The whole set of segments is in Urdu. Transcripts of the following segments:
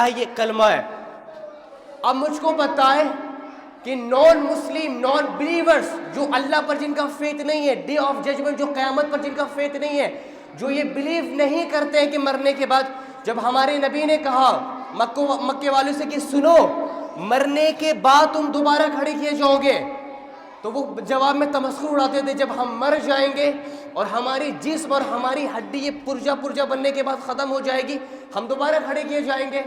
یہ کلمہ ہے. اب مجھ کو بتائیں کہ نان مسلم، نان بلیورز، جو اللہ پر جن کا فیتھ نہیں ہے، ڈے آف ججمنٹ، جو قیامت پر جن کا فیتھ نہیں ہے، جو یہ بلیو نہیں کرتے ہیں کہ مرنے کے بعد، جب ہمارے نبی نے کہا مکے والوں سے کہ سنو مرنے کے بعد تم دوبارہ کھڑے کیے جاؤ گے، تو وہ جواب میں تمسخر اڑاتے تھے جب ہم مر جائیں گے اور ہماری جسم اور ہماری ہڈی یہ پرجا بننے کے بعد ختم ہو جائے گی، ہم دوبارہ کھڑے کیے جائیں گے.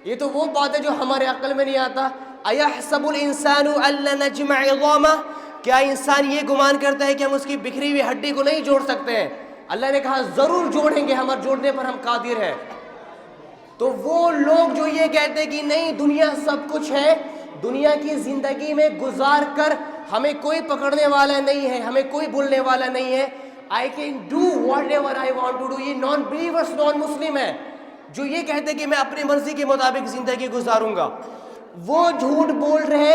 یہ تو وہ بات ہے جو ہمارے عقل میں نہیں آتا. اَيَحْسَبُ الْإِنسَانُ أَلَّا نَجْمَعَ عِظَامَهُ، کیا انسان یہ گمان کرتا ہے کہ ہم اس کی بکھری ہوئی ہڈی کو نہیں جوڑ سکتے ہیں؟ اللہ نے کہا ضرور جوڑیں گے، ہمارے جوڑنے پر ہم قادر ہیں. تو وہ لوگ جو یہ کہتے ہیں کہ نہیں دنیا سب کچھ ہے، دنیا کی زندگی میں گزار کر ہمیں کوئی پکڑنے والا نہیں ہے، ہمیں کوئی بولنے والا نہیں ہے، I can do whatever I want to do، یہ نان بلیورز، نان مسلم ہے جو یہ کہتے ہیں کہ میں اپنی مرضی کے مطابق زندگی گزاروں گا. وہ جھوٹ بول رہے،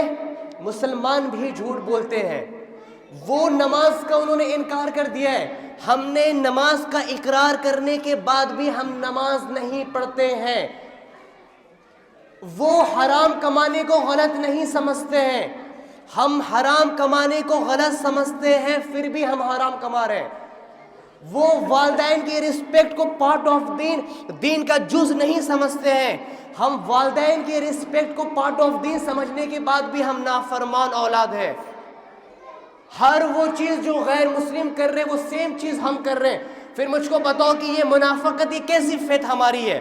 مسلمان بھی جھوٹ بولتے ہیں. وہ نماز کا انہوں نے انکار کر دیا ہے، ہم نے نماز کا اقرار کرنے کے بعد بھی ہم نماز نہیں پڑھتے ہیں. وہ حرام کمانے کو غلط نہیں سمجھتے ہیں، ہم حرام کمانے کو غلط سمجھتے ہیں پھر بھی ہم حرام کما رہے ہیں. وہ والدین کی رسپیکٹ کو پارٹ آف دین کا جز نہیں سمجھتے ہیں، ہم والدین کی رسپیکٹ کو پارٹ آف دین سمجھنے کے بعد بھی ہم نافرمان اولاد ہیں. ہر وہ چیز جو غیر مسلم کر رہے وہ سیم چیز ہم کر رہے ہیں. پھر مجھ کو بتاؤ کہ یہ منافقت، یہ کیسی فیتھ ہماری ہے،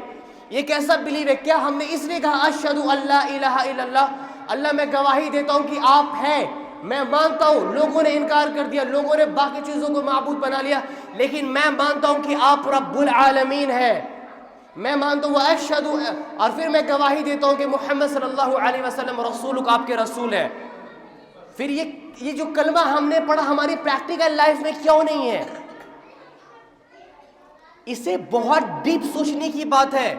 یہ کیسا بلیو ہے؟ کیا ہم نے اس لیے کہا اشہد ان لا الہ الا اللہ، اللہ میں گواہی دیتا ہوں کہ آپ ہیں، میں مانتا ہوں، لوگوں نے انکار کر دیا، لوگوں نے باقی چیزوں کو معبود بنا لیا، لیکن میں مانتا ہوں کہ آپ رب العالمین ہیں، میں مانتا ہوں اشہد، اور پھر میں گواہی دیتا ہوں کہ محمد صلی اللہ علیہ وسلم رسولک، آپ کے رسول ہیں. پھر یہ جو کلمہ ہم نے پڑھا ہماری پریکٹیکل لائف میں کیوں نہیں ہے؟ اسے بہت ڈیپ سوچنے کی بات ہے.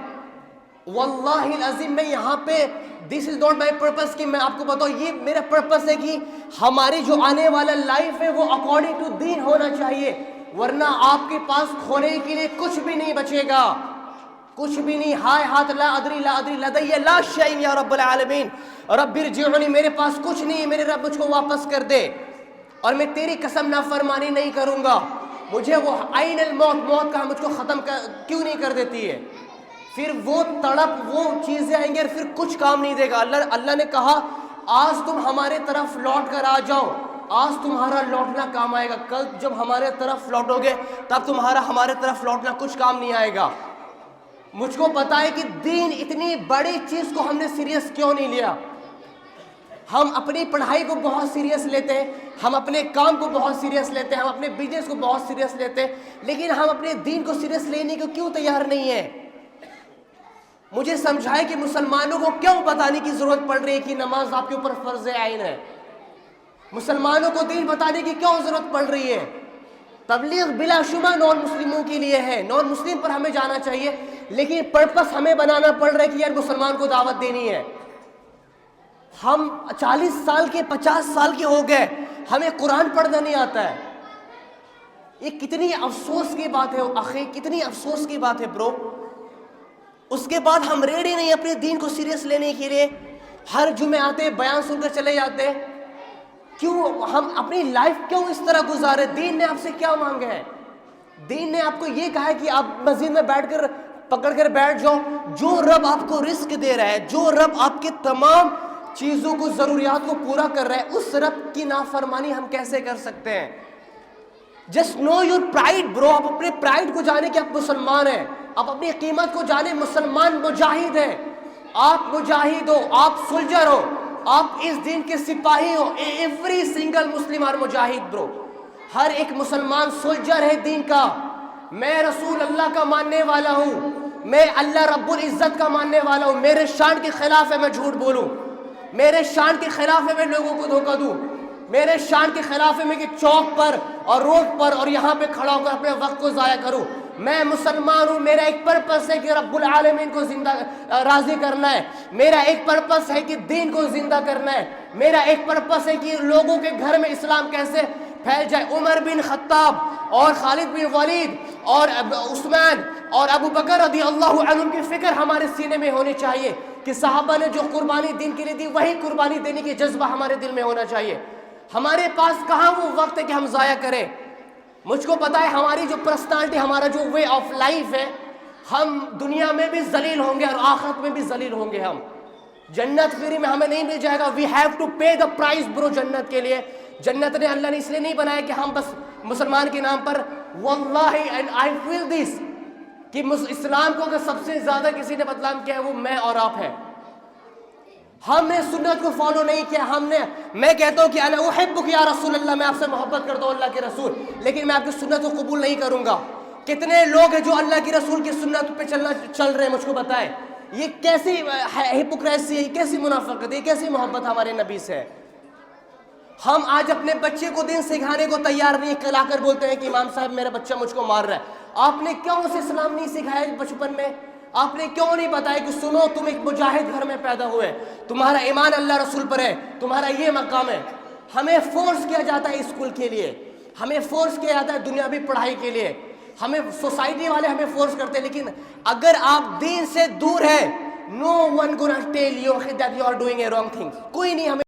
واللہ العظیم میں یہاں پہ دس از ناٹ مائی پرپس کہ میں آپ کو بتاؤں، یہ میرا پرپس ہے کہ ہماری جو آنے والا لائف ہے وہ اکارڈنگ ٹو دین ہونا چاہیے، ورنہ آپ کے پاس کھونے کے لیے کچھ بھی نہیں بچے گا، کچھ بھی نہیں. ہائے ہاتھ لا ادری لدی لا شیء یا رب العالمین، رب ارجعونی، میرے پاس کچھ نہیں، میرے رب مجھ کو واپس کر دے اور میں تیری قسم نافرمانی نہیں کروں گا. مجھے وہ عین موت کا مجھ کو ختم کیوں نہیں کر دیتی ہے؟ پھر وہ تڑپ، وہ چیزیں آئیں گے اور پھر کچھ کام نہیں دے گا. اللہ نے کہا آج تم ہمارے طرف لوٹ کر آ جاؤ، آج تمہارا لوٹنا کام آئے گا، کل جب ہمارے طرف لوٹو گے تب تمہارا ہمارے طرف لوٹنا کچھ کام نہیں آئے گا. مجھ کو پتا ہے کہ دین اتنی بڑی چیز کو ہم نے سیریس کیوں نہیں لیا. ہم اپنی پڑھائی کو بہت سیریس لیتے ہیں، ہم اپنے کام کو بہت سیریس لیتے ہیں، ہم اپنے بزنس کو بہت سیریس لیتے ہیں، لیکن ہم اپنے دین کو سیریس لینے کو کیوں تیار نہیں ہیں؟ مجھے سمجھائے کہ مسلمانوں کو کیوں بتانے کی ضرورت پڑ رہی ہے کہ نماز آپ کے اوپر فرض عین ہے؟ مسلمانوں کو دین بتانے کی کیوں ضرورت پڑ رہی ہے؟ تبلیغ بلا شبہ نان مسلموں کے لیے ہے، نان مسلم پر ہمیں جانا چاہیے، لیکن پرپس ہمیں بنانا پڑ رہا ہے کہ یار مسلمان کو دعوت دینی ہے. ہم 40 سال کے 50 سال کے ہو گئے، ہمیں قرآن پڑھنا نہیں آتا ہے. یہ کتنی افسوس کی بات ہے اخی، کتنی افسوس کی بات ہے برو. اس کے بعد ہم ریڈی نہیں اپنے دین کو سیریس لینے کے لیے. ہر جمعے آتے بیان سن کر چلے جاتے. کیوں ہم اپنی لائف کیوں اس طرح گزارے؟ دین نے آپ سے کیا مانگا ہے؟ دین نے آپ کو یہ کہا ہے کہ آپ مسجد میں بیٹھ کر پکڑ کر بیٹھ جاؤ. جو رب آپ کو رزق دے رہا ہے، جو رب آپ کے تمام چیزوں کو، ضروریات کو پورا کر رہا ہے، اس رب کی نافرمانی ہم کیسے کر سکتے ہیں؟ جسٹ نو یور پرائڈ برو. آپ اپنے پرائڈ کو جانے کہ آپ مسلمان ہیں، آپ اپنی قیمت کو جانے. مسلمان مجاہد ہیں، آپ مجاہد ہو، آپ سولجر ہو، آپ اس دین کے سپاہی ہو. ایوری سنگل مسلم آر مجاہد برو. ہر ایک مسلمان سولجر ہے دین کا. میں رسول اللہ کا ماننے والا ہوں، میں اللہ رب العزت کا ماننے والا ہوں. میرے شان کے خلاف ہے میں جھوٹ بولوں، میرے شان کے خلاف ہے میں لوگوں کو دھوکہ دوں، میرے شان کے خلاف ہے میں کہ چوک پر اور روڈ پر اور یہاں پہ کھڑا ہو کر اپنے وقت کو ضائع کروں. میں مسلمان ہوں، میرا ایک پرپس ہے کہ رب العالمین کو زندہ راضی کرنا ہے. میرا ایک پرپس ہے کہ دین کو زندہ کرنا ہے. میرا ایک پرپس ہے کہ لوگوں کے گھر میں اسلام کیسے پھیل جائے. عمر بن خطاب اور خالد بن ولید اور عثمان اور ابو بکر رضی اللہ عنہم کی فکر ہمارے سینے میں ہونی چاہیے کہ صحابہ نے جو قربانی دین کے لیے دی وہی قربانی دینے کی جذبہ ہمارے دل میں ہونا چاہیے. ہمارے پاس کہاں وہ وقت ہے کہ ہم ضائع کریں. مجھ کو پتا ہے ہماری جو پرسنالٹی, ہمارا جو وے آف لائف ہے, ہم دنیا میں بھی ذلیل ہوں گے اور آخرت میں بھی ذلیل ہوں گے. ہم جنت فری میں ہمیں نہیں مل جائے گا. We have to pay the price bro. جنت کے لیے, جنت نے اللہ نے اس لیے نہیں بنایا کہ ہم بس مسلمان کے نام پر, واللہ اینڈ آئی فیل دس, کہ اسلام کو اگر سب سے زیادہ کسی نے بدنام کیا ہے وہ میں اور آپ ہیں. ہم نے سنت کو فالو نہیں کیا. میں کہتا ہوں کہ انا احبک یا رسول اللہ, میں آپ سے محبت کرتا ہوں اللہ کے رسول, لیکن میں آپ کی سنت کو قبول نہیں کروں گا. کتنے لوگ ہیں جو اللہ کے رسول کی سنت پہ چل رہے ہیں, مجھ کو بتائیں یہ کیسی ہپوکریسی ہے, یہ کیسی منافقت ہے, یہ کیسی محبت ہمارے نبی سے ہے. ہم آج اپنے بچے کو دین سکھانے کو تیار نہیں, کلا کر بولتے ہیں کہ امام صاحب میرا بچہ مجھ کو مار رہا ہے. آپ نے کیوں اسے اسلام نہیں سکھایا بچپن میں؟ آپ نے کیوں نہیں بتایا کہ سنو تم ایک مجاہد گھر میں پیدا ہوئے, تمہارا ایمان اللہ رسول پر ہے, تمہارا یہ مقام ہے. ہمیں فورس کیا جاتا ہے اسکول کے لیے, ہمیں فورس کیا جاتا ہے دنیاوی پڑھائی کے لیے, ہمیں سوسائٹی والے ہمیں فورس کرتے ہیں. لیکن اگر آپ دین سے دور ہیں, no one gonna tell you that you are doing a wrong thing. کوئی نہیں ہمیں